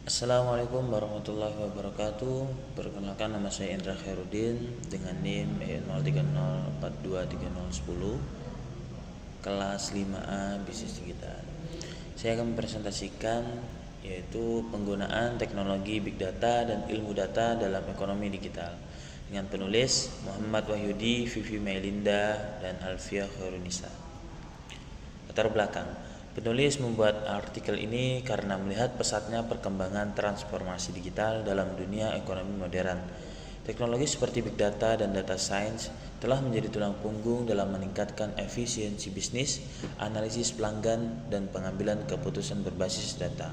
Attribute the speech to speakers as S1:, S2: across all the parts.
S1: Assalamualaikum warahmatullahi wabarakatuh. Perkenalkan, nama saya Indra Khairuddin dengan NIM E030423010, kelas 5A Bisnis Digital. Saya akan mempresentasikan yaitu penggunaan teknologi Big Data dan ilmu data dalam ekonomi digital dengan penulis Muhammad Wahyudi, Vivi Melinda, dan Alfia Khairunisa. Latar belakang: penulis membuat artikel ini karena melihat pesatnya perkembangan transformasi digital dalam dunia ekonomi modern. Teknologi seperti Big Data dan Data Science telah menjadi tulang punggung dalam meningkatkan efisiensi bisnis, analisis pelanggan, dan pengambilan keputusan berbasis data.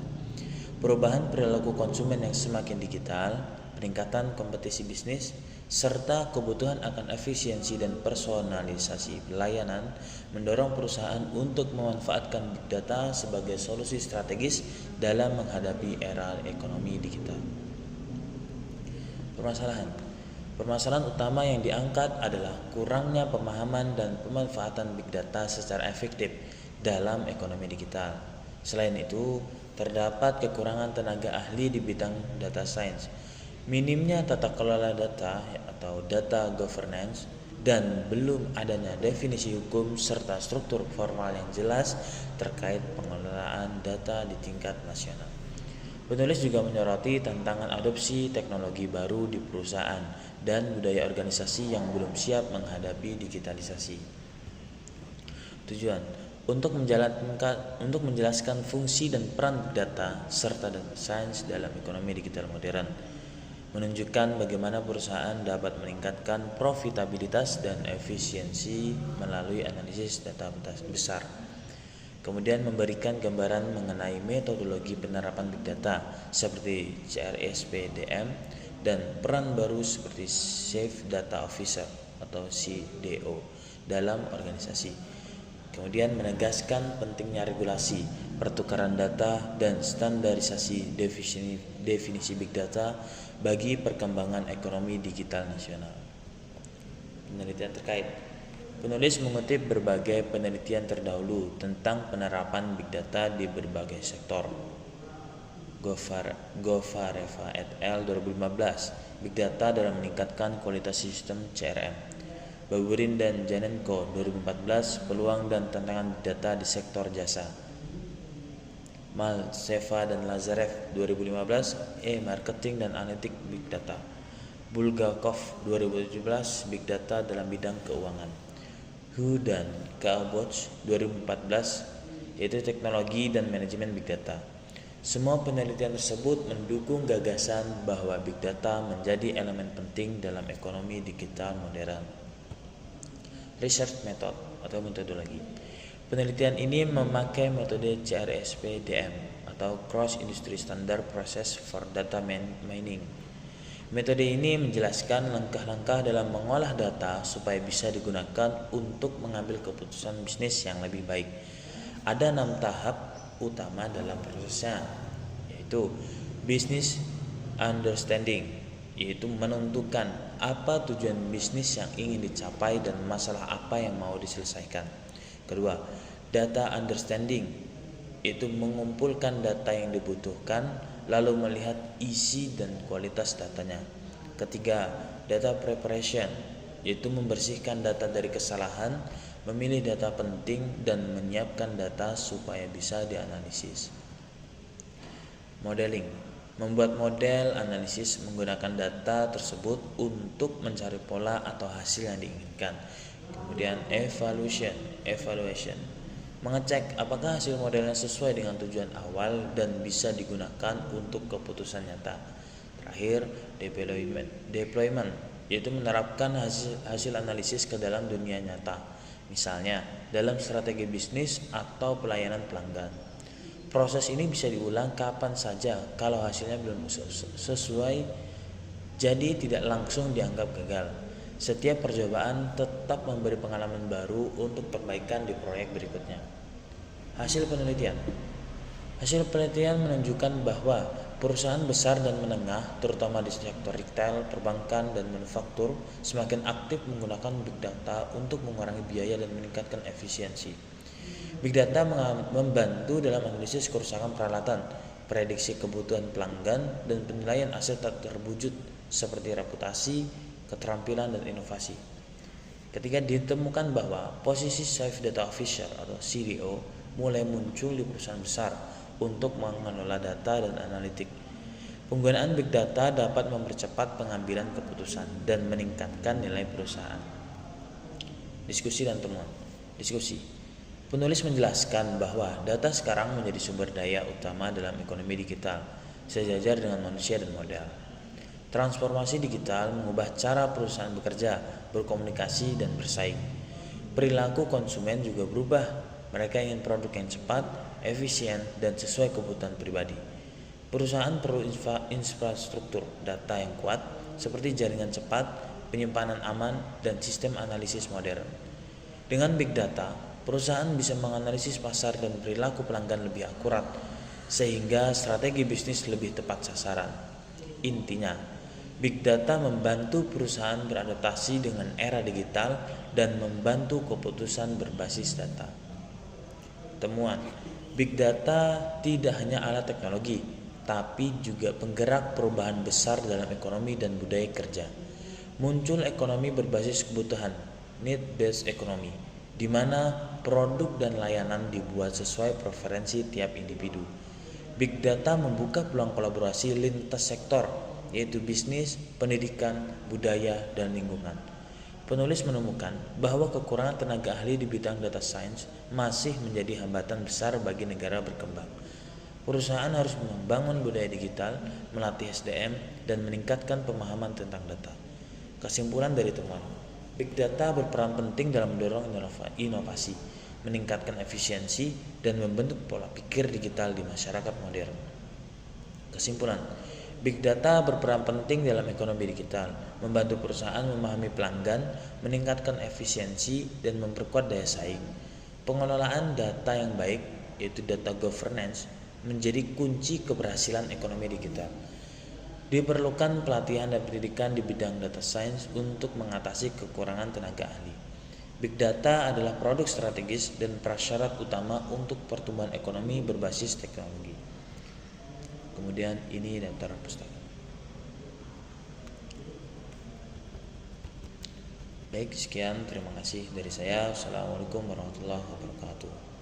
S1: Perubahan perilaku konsumen yang semakin digital, peningkatan kompetisi bisnis, serta kebutuhan akan efisiensi dan personalisasi pelayanan mendorong perusahaan untuk memanfaatkan Big Data sebagai solusi strategis dalam menghadapi era ekonomi digital. Permasalahan utama yang diangkat adalah kurangnya pemahaman dan pemanfaatan Big Data secara efektif dalam ekonomi digital. Selain itu, terdapat kekurangan tenaga ahli di bidang data science, minimnya tata kelola data atau data governance, dan belum adanya definisi hukum serta struktur formal yang jelas terkait pengelolaan data di tingkat nasional. Penulis juga menyoroti tantangan adopsi teknologi baru di perusahaan dan budaya organisasi yang belum siap menghadapi digitalisasi. Tujuan: untuk menjelaskan fungsi dan peran Big Data serta data science dalam ekonomi digital modern, menunjukkan bagaimana perusahaan dapat meningkatkan profitabilitas dan efisiensi melalui analisis data besar. Kemudian memberikan gambaran mengenai metodologi penerapan Big Data seperti CRSP-DM dan peran baru seperti Chief Data Officer atau CDO dalam organisasi. Kemudian menegaskan pentingnya regulasi, pertukaran data, dan standarisasi definisi Big Data bagi perkembangan ekonomi digital nasional. Penelitian terkait: penulis mengutip berbagai penelitian terdahulu tentang penerapan Big Data di berbagai sektor. Govareva et al. 2015, Big Data dalam meningkatkan kualitas sistem CRM. Baburin dan Janenko 2014, peluang dan tantangan Big Data di sektor jasa. Maltseva dan Lazarev 2015, marketing dan analitik Big Data. Bulgakov 2017, Big Data dalam bidang keuangan. Hu dan Kalboch 2014, yaitu teknologi dan manajemen Big Data. Semua penelitian tersebut mendukung gagasan bahwa Big Data menjadi elemen penting dalam ekonomi digital modern. Research method atau metodologi: penelitian ini memakai metode CRSP-DM atau Cross Industry Standard Process for Data Mining. Metode ini menjelaskan langkah-langkah dalam mengolah data supaya bisa digunakan untuk mengambil keputusan bisnis yang lebih baik. Ada 6 tahap utama dalam prosesnya, yaitu business understanding, yaitu menentukan apa tujuan bisnis yang ingin dicapai dan masalah apa yang mau diselesaikan. Kedua, data understanding, yaitu mengumpulkan data yang dibutuhkan lalu melihat isi dan kualitas datanya. Ketiga, data preparation, yaitu membersihkan data dari kesalahan, memilih data penting, dan menyiapkan data supaya bisa dianalisis. Modeling, membuat model analisis menggunakan data tersebut untuk mencari pola atau hasil yang diinginkan. Kemudian evaluation, mengecek apakah hasil modelnya sesuai dengan tujuan awal dan bisa digunakan untuk keputusan nyata. Terakhir, deployment, yaitu menerapkan hasil analisis ke dalam dunia nyata, misalnya dalam strategi bisnis atau pelayanan pelanggan. Proses ini bisa diulang kapan saja kalau hasilnya belum sesuai, jadi tidak langsung dianggap gagal. Setiap percobaan tetap memberi pengalaman baru untuk perbaikan di proyek berikutnya. Hasil penelitian menunjukkan bahwa perusahaan besar dan menengah, terutama di sektor retail, perbankan, dan manufaktur, semakin aktif menggunakan Big Data untuk mengurangi biaya dan meningkatkan efisiensi. Big Data membantu dalam analisis kerusakan peralatan, prediksi kebutuhan pelanggan, dan penilaian aset tak terwujud seperti reputasi, keterampilan, dan inovasi. Ketika ditemukan bahwa posisi Chief Data Officer atau CDO mulai muncul di perusahaan besar untuk mengelola data dan analitik, penggunaan big data dapat mempercepat pengambilan keputusan dan meningkatkan nilai perusahaan. Diskusi dan temuan. Diskusi. Penulis menjelaskan bahwa data sekarang menjadi sumber daya utama dalam ekonomi digital, sejajar dengan manusia dan modal. Transformasi digital mengubah cara perusahaan bekerja, berkomunikasi, dan bersaing. Perilaku konsumen juga berubah. Mereka ingin produk yang cepat, efisien, dan sesuai kebutuhan pribadi. Perusahaan perlu infrastruktur data yang kuat, seperti jaringan cepat, penyimpanan aman, dan sistem analisis modern. Dengan big data, perusahaan bisa menganalisis pasar dan perilaku pelanggan lebih akurat, sehingga strategi bisnis lebih tepat sasaran. Intinya, big data membantu perusahaan beradaptasi dengan era digital dan membantu keputusan berbasis data. Temuan, big data tidak hanya alat teknologi, tapi juga penggerak perubahan besar dalam ekonomi dan budaya kerja. Muncul ekonomi berbasis kebutuhan, need-based economy, di mana produk dan layanan dibuat sesuai preferensi tiap individu. Big data membuka peluang kolaborasi lintas sektor, yaitu bisnis, pendidikan, budaya, dan lingkungan. Penulis menemukan bahwa kekurangan tenaga ahli di bidang data science masih menjadi hambatan besar bagi negara berkembang. Perusahaan harus membangun budaya digital, melatih SDM, dan meningkatkan pemahaman tentang data. Kesimpulan dari temuan, big data berperan penting dalam mendorong inovasi, meningkatkan efisiensi, dan membentuk pola pikir digital di masyarakat modern. Kesimpulan, big data berperan penting dalam ekonomi digital, membantu perusahaan memahami pelanggan, meningkatkan efisiensi, dan memperkuat daya saing. Pengelolaan data yang baik, yaitu data governance, menjadi kunci keberhasilan ekonomi digital. Diperlukan pelatihan dan pendidikan di bidang data science untuk mengatasi kekurangan tenaga ahli. Big data adalah produk strategis dan prasyarat utama untuk pertumbuhan ekonomi berbasis teknologi. Kemudian ini daftar pustaka. Baik, sekian, terima kasih dari saya. Assalamualaikum warahmatullahi wabarakatuh.